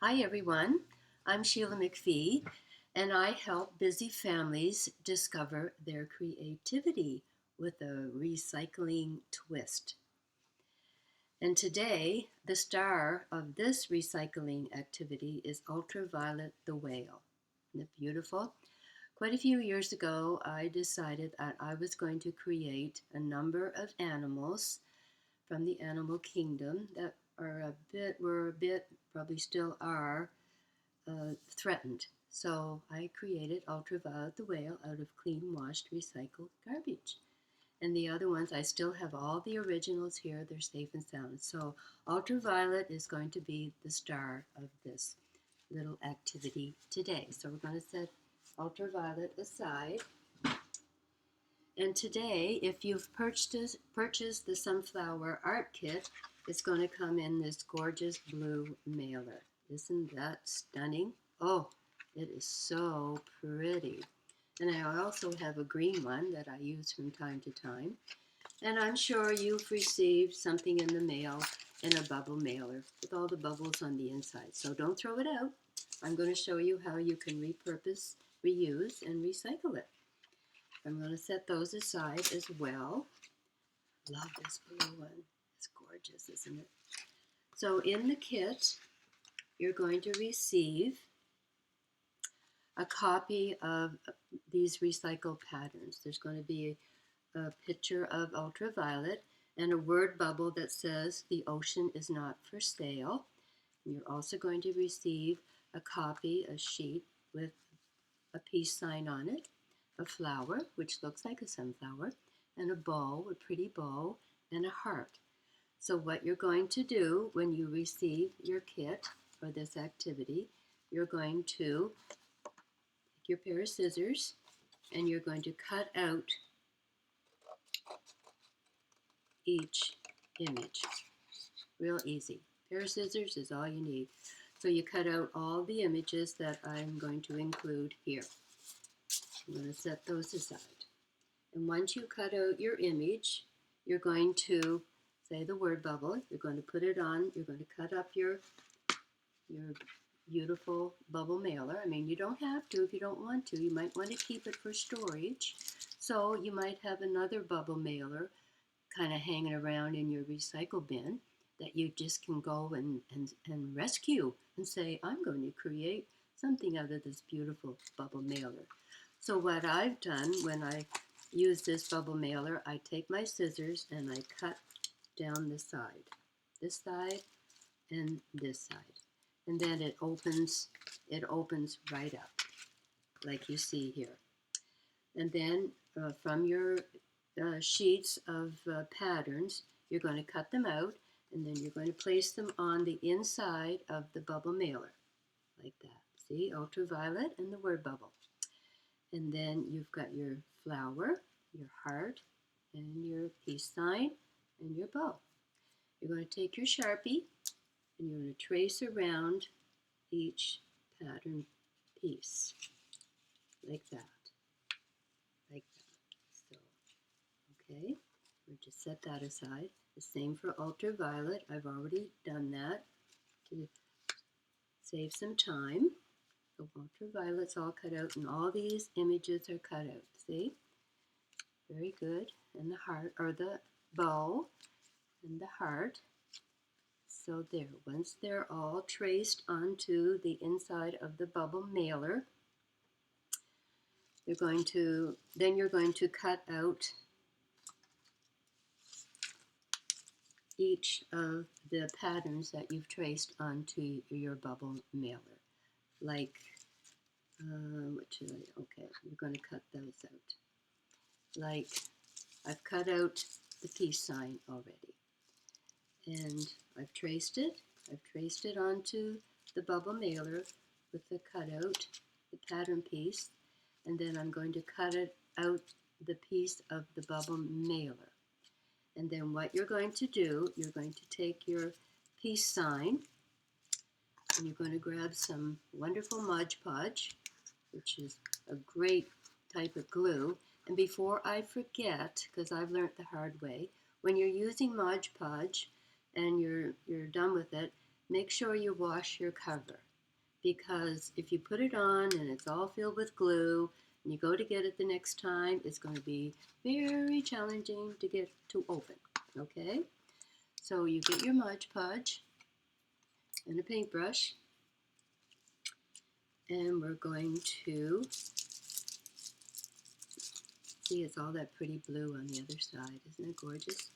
Hi everyone, I'm Sheila McPhee, and I help busy families discover their creativity with a recycling twist. And today, the star of this recycling activity is UltraViolet the whale. Isn't it beautiful? Quite a few years ago, I decided that I was going to create a number of animals from the animal kingdom that were a bit, probably still are, threatened. So I created UltraViolet the whale out of clean, washed, recycled garbage. And the other ones, I still have all the originals here. They're safe and sound. So UltraViolet is going to be the star of this little activity today. So we're going to set UltraViolet aside. And today, if you've purchased the Sunflower Art Kit, it's going to come in this gorgeous blue mailer. Isn't that stunning? Oh, it is so pretty. And I also have a green one that I use from time to time. And I'm sure you've received something in the mail in a bubble mailer with all the bubbles on the inside. So don't throw it out. I'm going to show you how you can repurpose, reuse, and recycle it. I'm going to set those aside as well. Love this blue one. It's gorgeous, isn't it? So in the kit, you're going to receive a copy of these recycled patterns. There's going to be a picture of UltraViolet and a word bubble that says the ocean is not for sale. And you're also going to receive a copy, a sheet with a peace sign on it, a flower, which looks like a sunflower, and a bow, a pretty bow, and a heart. So what you're going to do when you receive your kit for this activity, you're going to take your pair of scissors and you're going to cut out each image. Real easy. A pair of scissors is all you need. So you cut out all the images that I'm going to include here. I'm going to set those aside. And once you cut out your image, you're going to say the word bubble. You're going to put it on. You're going to cut up your beautiful bubble mailer. I mean, you don't have to if you don't want to. You might want to keep it for storage. So you might have another bubble mailer kind of hanging around in your recycle bin that you just can go and rescue and say, I'm going to create something out of this beautiful bubble mailer. So what I've done when I use this bubble mailer, I take my scissors and I cut down this side and this side. And then it opens right up like you see here. And then from your sheets of patterns, you're going to cut them out and then you're going to place them on the inside of the bubble mailer like that. See, UltraViolet and the word bubble. And then you've got your flower, your heart, and your peace sign, and your bow. You're going to take your Sharpie and you're going to trace around each pattern piece like that. Like that. So, okay, we'll just set that aside. The same for UltraViolet. I've already done that to save some time. The UltraViolet's all cut out and all these images are cut out. See? Very good. And the heart, or the bow, and the heart. So there, once they're all traced onto the inside of the bubble mailer, then you're going to cut out each of the patterns that you've traced onto your bubble mailer. Like, okay, we're going to cut those out. Like, I've cut out the peace sign already. And I've traced it. I've traced it onto the bubble mailer with the cutout, the pattern piece. And then I'm going to cut it out the piece of the bubble mailer. And then what you're going to do, you're going to take your peace sign and you're going to grab some wonderful Mod Podge, which is a great type of glue. And before I forget, because I've learned the hard way, when you're using Mod Podge and you're done with it, make sure you wash your cover. because if you put it on and it's all filled with glue and you go to get it the next time, it's going to be very challenging to get to open. Okay, so you get your Mod Podge and a paintbrush, and we're going to see it's all that pretty blue on the other side. Isn't it gorgeous?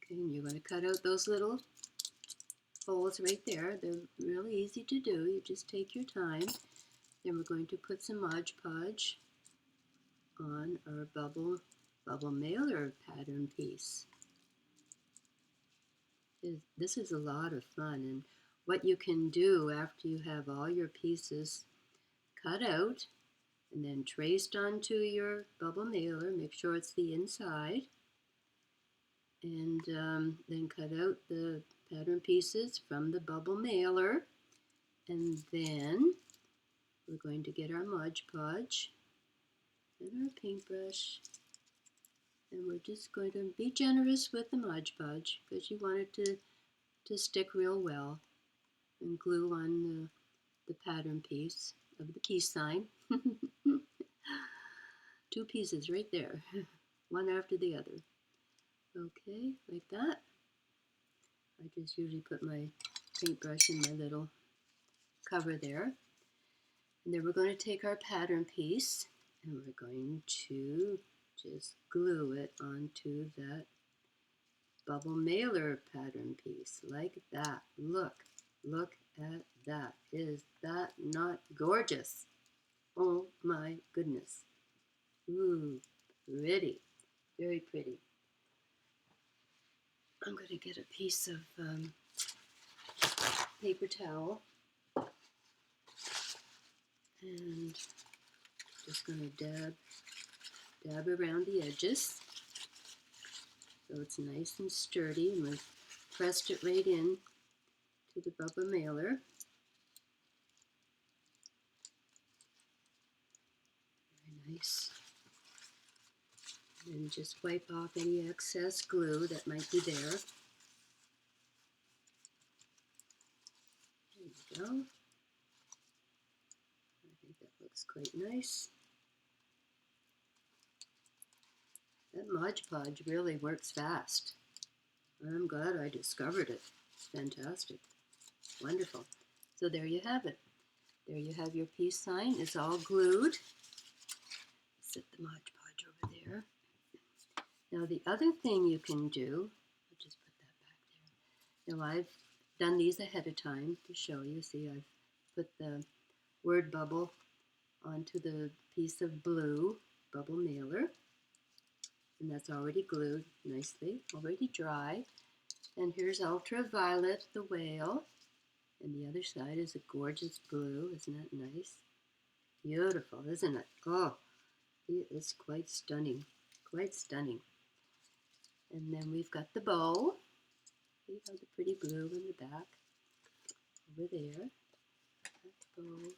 Okay, and you're going to cut out those little holes right there. They're really easy to do. You just take your time. Then we're going to put some Mod Podge on our bubble mailer pattern piece. This is a lot of fun, and what you can do after you have all your pieces cut out and then traced onto your bubble mailer, make sure it's the inside, and then cut out the pattern pieces from the bubble mailer, and then we're going to get our Mod Podge and our paintbrush, and we're just going to be generous with the Mod Podge because you want it to stick real well, and glue on the pattern piece of the peace sign. Two pieces right there, one after the other. Okay, like that. I just usually put my paintbrush in my little cover there. And then we're going to take our pattern piece and we're going to just glue it onto that bubble mailer pattern piece like that. Look at that. Is that not gorgeous? Oh my goodness. Ooh, pretty, very pretty. I'm going to get a piece of paper towel and just going to dab around the edges so it's nice and sturdy, and we've pressed it right in to the bubble mailer. Very nice. And just wipe off any excess glue that might be there. There you go. I think that looks quite nice. That Mod Podge really works fast. I'm glad I discovered it. It's fantastic. Wonderful. So there you have it. There you have your peace sign. It's all glued. Set the Mod Podge over there. Now the other thing you can do, I'll just put that back there. Now I've done these ahead of time to show you. See, I've put the word bubble onto the piece of blue bubble mailer, and that's already glued nicely, already dry. And here's UltraViolet, the whale, and the other side is a gorgeous blue. Isn't that nice? Beautiful, isn't it? Oh, it is quite stunning, quite stunning. And then we've got the bow. See how the pretty blue in the back over there. That bow.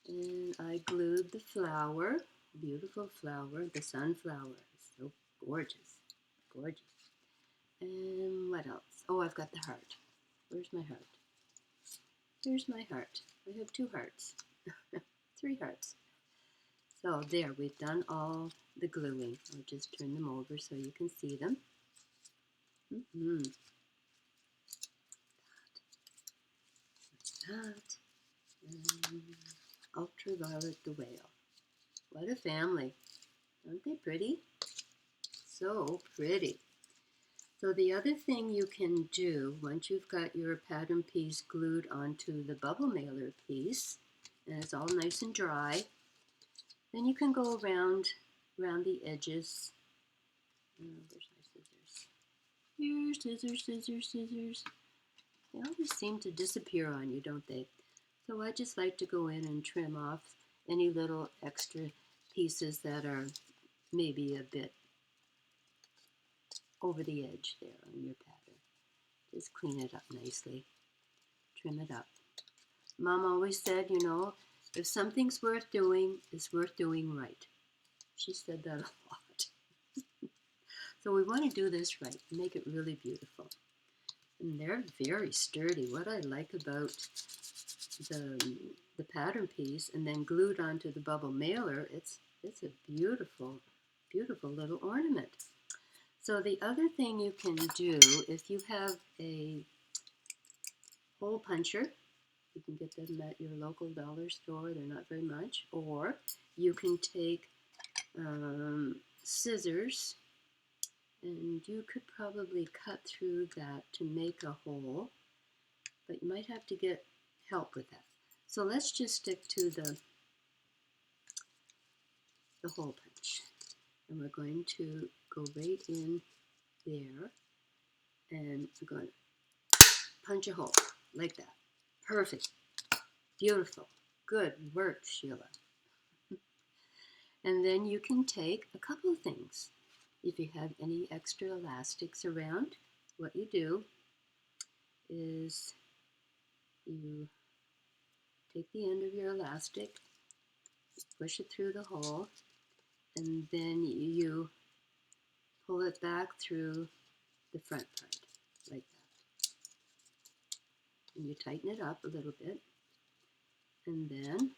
And I glued the flower, beautiful flower, the sunflower. It's so gorgeous, gorgeous. And what else? Oh, I've got the heart. Where's my heart? Here's my heart. I have two hearts, 3 hearts. So there, we've done all the gluing. I'll just turn them over so you can see them. That. And UltraViolet the whale. What a family. Aren't they pretty? So pretty. So the other thing you can do, once you've got your pattern piece glued onto the bubble mailer piece, and it's all nice and dry, then you can go around the edges. Where's my scissors? Here's scissors, scissors, scissors. They always seem to disappear on you, don't they? So I just like to go in and trim off any little extra pieces that are maybe a bit over the edge there on your pattern. Just clean it up nicely. Trim it up. Mom always said, you know, if something's worth doing, it's worth doing right. She said that a lot. So we want to do this right, make it really beautiful. And they're very sturdy. What I like about the pattern piece and then glued onto the bubble mailer, it's a beautiful, beautiful little ornament. So the other thing you can do, if you have a hole puncher, you can get them at your local dollar store. They're not very much. Or you can take scissors, and you could probably cut through that to make a hole, but you might have to get help with that. So let's just stick to the hole punch. And we're going to go right in there, and we're going to punch a hole like that. Perfect. Beautiful. Good work, Sheila. And then you can take a couple of things. If you have any extra elastics around, what you do is you take the end of your elastic, push it through the hole, and then you pull it back through the front part, like that. And you tighten it up a little bit, and then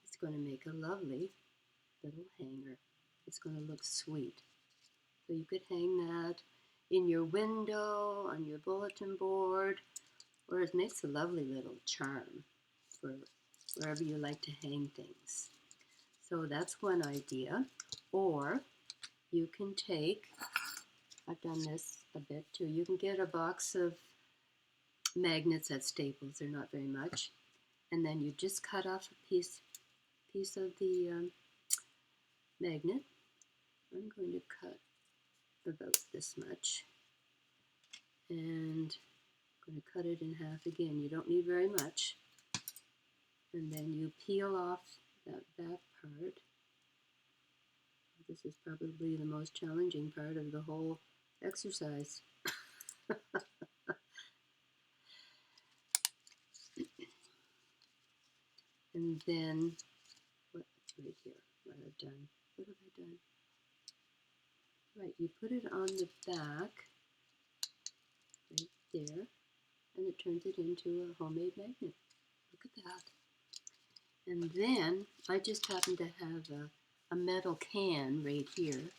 it's going to make a lovely little hanger. It's going to look sweet. So you could hang that in your window, on your bulletin board, or it makes a lovely little charm for wherever you like to hang things. So that's one idea. Or you can take, I've done this a bit too, you can get a box of magnets at Staples, they're not very much, and then you just cut off a piece of the magnet. I'm going to cut about this much, and I'm going to cut it in half again. You don't need very much. And then you peel off that back part. This is probably the most challenging part of the whole exercise. And then, right here, what I've done. What have I done? Right, you put it on the back, right there, and it turns it into a homemade magnet. Look at that. And then I just happen to have a metal can right here,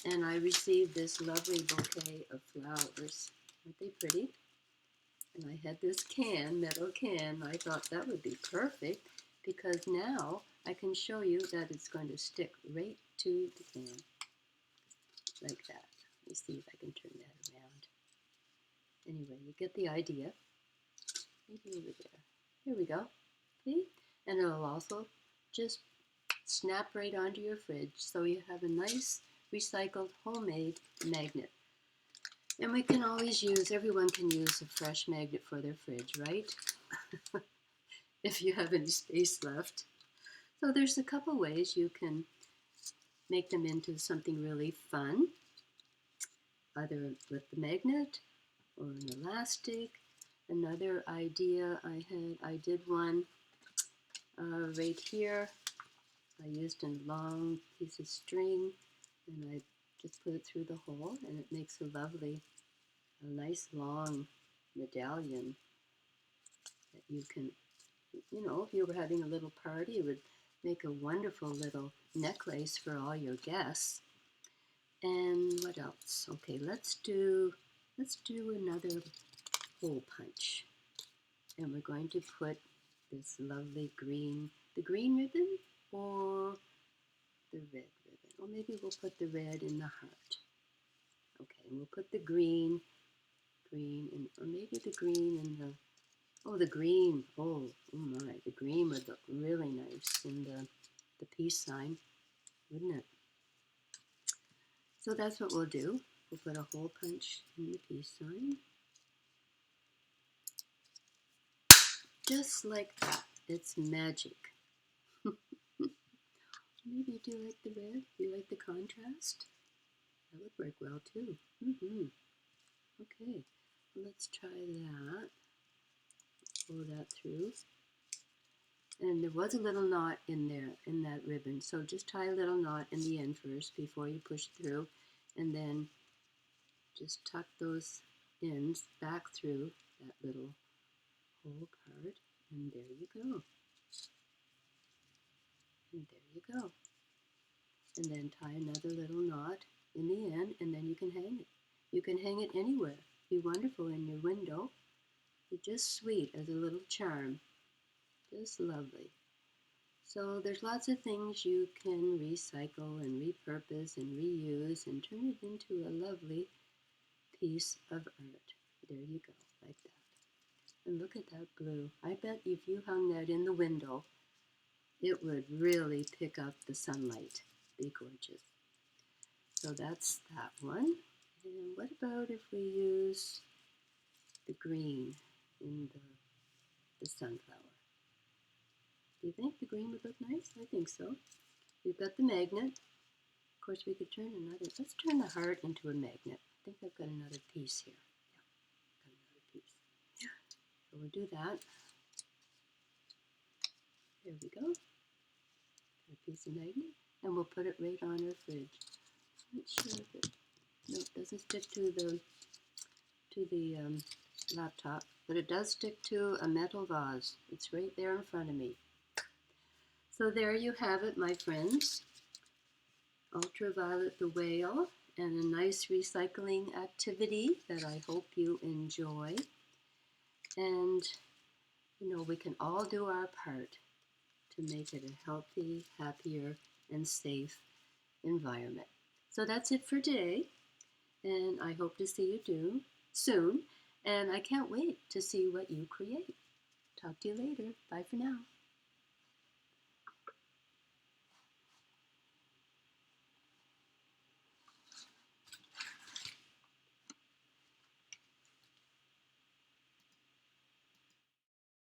and I received this lovely bouquet of flowers. Aren't they pretty? And I had this can, metal can. I thought that would be perfect because now I can show you that it's going to stick right to the can, like that. Let me see if I can turn that around. Anyway, you get the idea. Maybe over there. Here we go. See? And it'll also just snap right onto your fridge, so you have a nice recycled homemade magnet. And we can always use, everyone can use a fresh magnet for their fridge, right? If you have any space left. So there's a couple ways you can make them into something really fun, either with the magnet or an elastic. Another idea I did one right here. I used a long piece of string, and I just put it through the hole, and it makes a nice long medallion that you can, you know, if you were having a little party, it would make a wonderful little necklace for all your guests. And what else? Okay, let's do another hole punch. And we're going to put this lovely green, the green ribbon or the red ribbon. Or maybe we'll put the red in the heart. Okay, and we'll put the green in, or maybe the green in the, oh, the green, oh my, the green would look really nice in the peace sign, wouldn't it? So that's what we'll do. We'll put a hole punch in the peace sign. Just like that. It's magic. Maybe do you like the red? Do you like the contrast? That would work well too. Okay, let's try that. Pull that through. And there was a little knot in there, in that ribbon, so just tie a little knot in the end first before you push through, and then just tuck those ends back through that little whole card, and there you go. And there you go. And then tie another little knot in the end, and then you can hang it. You can hang it anywhere. Be wonderful in your window. Be just sweet as a little charm. Just lovely. So there's lots of things you can recycle and repurpose and reuse and turn it into a lovely piece of art. There you go, like that. And look at that blue. I bet if you hung that in the window, it would really pick up the sunlight. Be gorgeous. So that's that one. And what about if we use the green in the sunflower? Do you think the green would look nice? I think so. We've got the magnet. Of course, we could turn another. Let's turn the heart into a magnet. I think I've got another piece here. Yeah, got another piece. Yeah. So we'll do that. There we go. Got a piece of magnet, and we'll put it right on our fridge. I'm not sure if it. No, it doesn't stick to the laptop, but it does stick to a metal vase. It's right there in front of me. So there you have it, my friends. UltraViolet the whale, and a nice recycling activity that I hope you enjoy. And, you know, we can all do our part to make it a healthy, happier, and safe environment. So that's it for today, and I hope to see you soon, and I can't wait to see what you create. Talk to you later. Bye for now.